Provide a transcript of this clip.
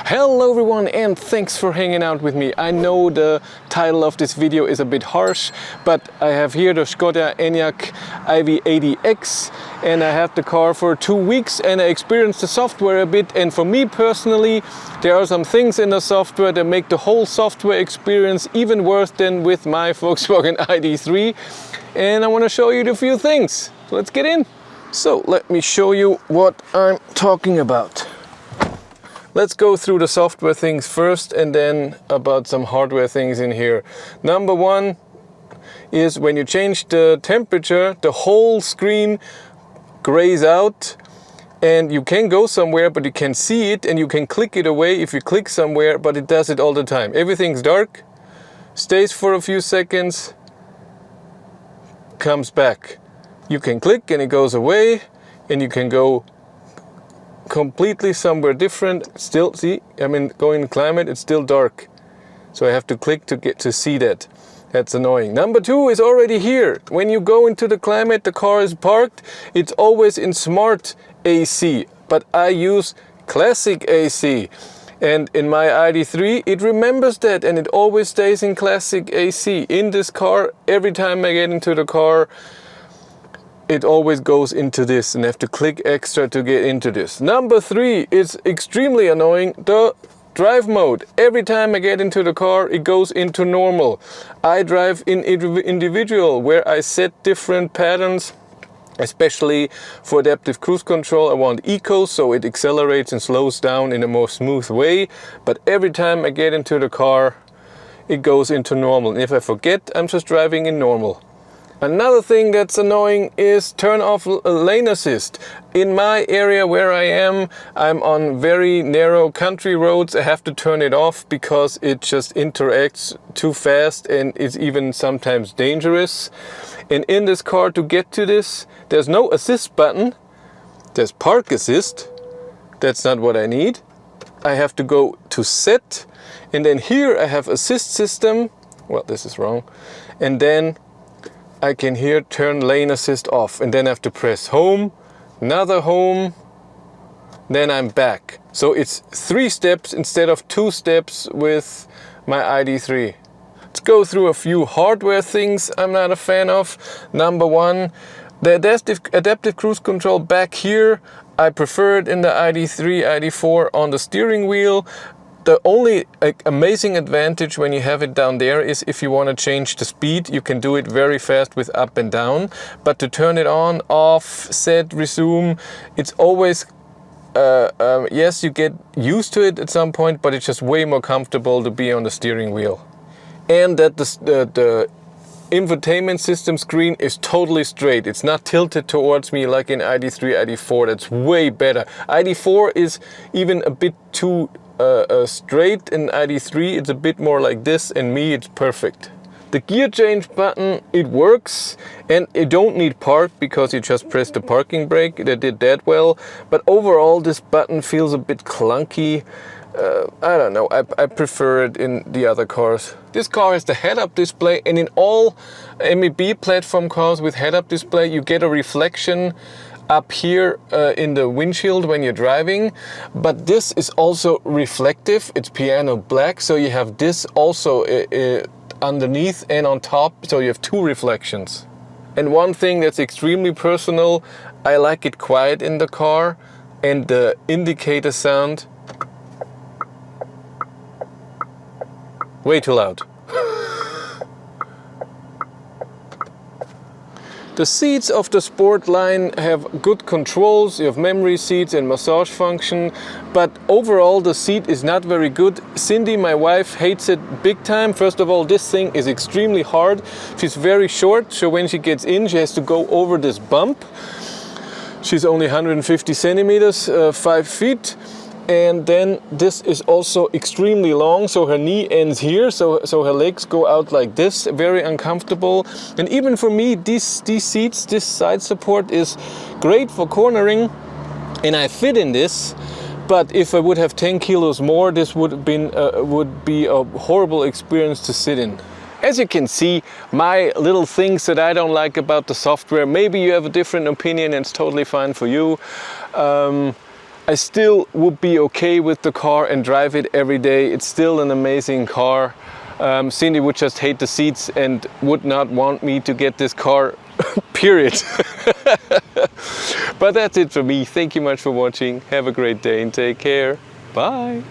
Hello everyone and thanks for hanging out with me. I know the title of this video is a bit harsh, but I have here the Skoda Enyaq iV80X and I have the car for 2 weeks and I experienced the software a bit, and for me personally there are some things in the software that make the whole software experience even worse than with my Volkswagen ID.3, and I want to show you a few things. So let's get in. So let me show you what I'm talking about. Let's go through the software things first and then about some hardware things in here. Number one is when you change the temperature, the whole screen grays out and you can go somewhere but you can see it and you can click it away if you click somewhere, but it does it all the time. Everything's dark, stays for a few seconds, comes back. You can click and it goes away and you can go completely somewhere different. Still, see, I mean, going in climate, it's still dark. So I have to click to get to see that. That's annoying. Number two is already here. When you go into the climate, the car is parked. It's always in smart AC, but I use classic AC. And in my ID.3, it remembers that and it always stays in classic AC. In this car, every time I get into the car, it always goes into this and I have to click extra to get into this. Number three is extremely annoying, the drive mode. Every time I get into the car, it goes into normal. I drive in individual where I set different patterns, especially for adaptive cruise control. I want eco, so it accelerates and slows down in a more smooth way. But every time I get into the car, it goes into normal. And if I forget, I'm just driving in normal. Another thing that's annoying is turn off lane assist. In my area where I am, I'm on very narrow country roads. I have to turn it off because it just interacts too fast and it's even sometimes dangerous. And in this car, to get to this, there's no assist button. There's park assist. That's not what I need. I have to go to set, and then here I have assist system. Well, this is wrong. And then I can here turn lane assist off, and then I have to press home, another home, then I'm back. So it's 3 steps instead of 2 steps with my ID.3. Let's go through a few hardware things I'm not a fan of. Number one, the adaptive cruise control back here. I prefer it in the ID.3, ID.4 on the steering wheel. The only amazing advantage when you have it down there is if you want to change the speed, you can do it very fast with up and down. But to turn it on, off, set, resume, it's always, yes, you get used to it at some point, but it's just way more comfortable to be on the steering wheel. And that the infotainment system screen is totally straight. It's not tilted towards me like in ID.3, ID.4. That's way better. ID.4 is even a bit too straight. In ID.3 it's a bit more like this, and me it's perfect. The gear change button, it works, and you don't need park because you just press the parking brake. They did that well, but overall this button feels a bit clunky. I don't know, I prefer it in the other cars. This car has the head-up display, and in all MEB platform cars with head-up display you get a reflection up here in the windshield when you're driving, but this is also reflective. It's piano black, so you have this also underneath and on top, so you have 2 reflections. And one thing that's extremely personal, I like it quiet in the car, and the indicator sound way too loud. The seats of the Sport line have good controls. You have memory seats and massage function, but overall the seat is not very good. Cindy, my wife, hates it big time. First of all, this thing is extremely hard. She's very short, so when she gets in, she has to go over this bump. She's only 150 centimeters, 5 feet. And then this is also extremely long, so her knee ends here, so her legs go out like this, very uncomfortable. And even for me, these seats, this side support is great for cornering, and I fit in this. But if I would have 10 kilos more, this would be a horrible experience to sit in. As you can see, my little things that I don't like about the software, maybe you have a different opinion and it's totally fine for you. I still would be okay with the car and drive it every day. It's still an amazing car. Cindy would just hate the seats and would not want me to get this car, period. But that's it for me. Thank you much for watching. Have a great day and take care. Bye.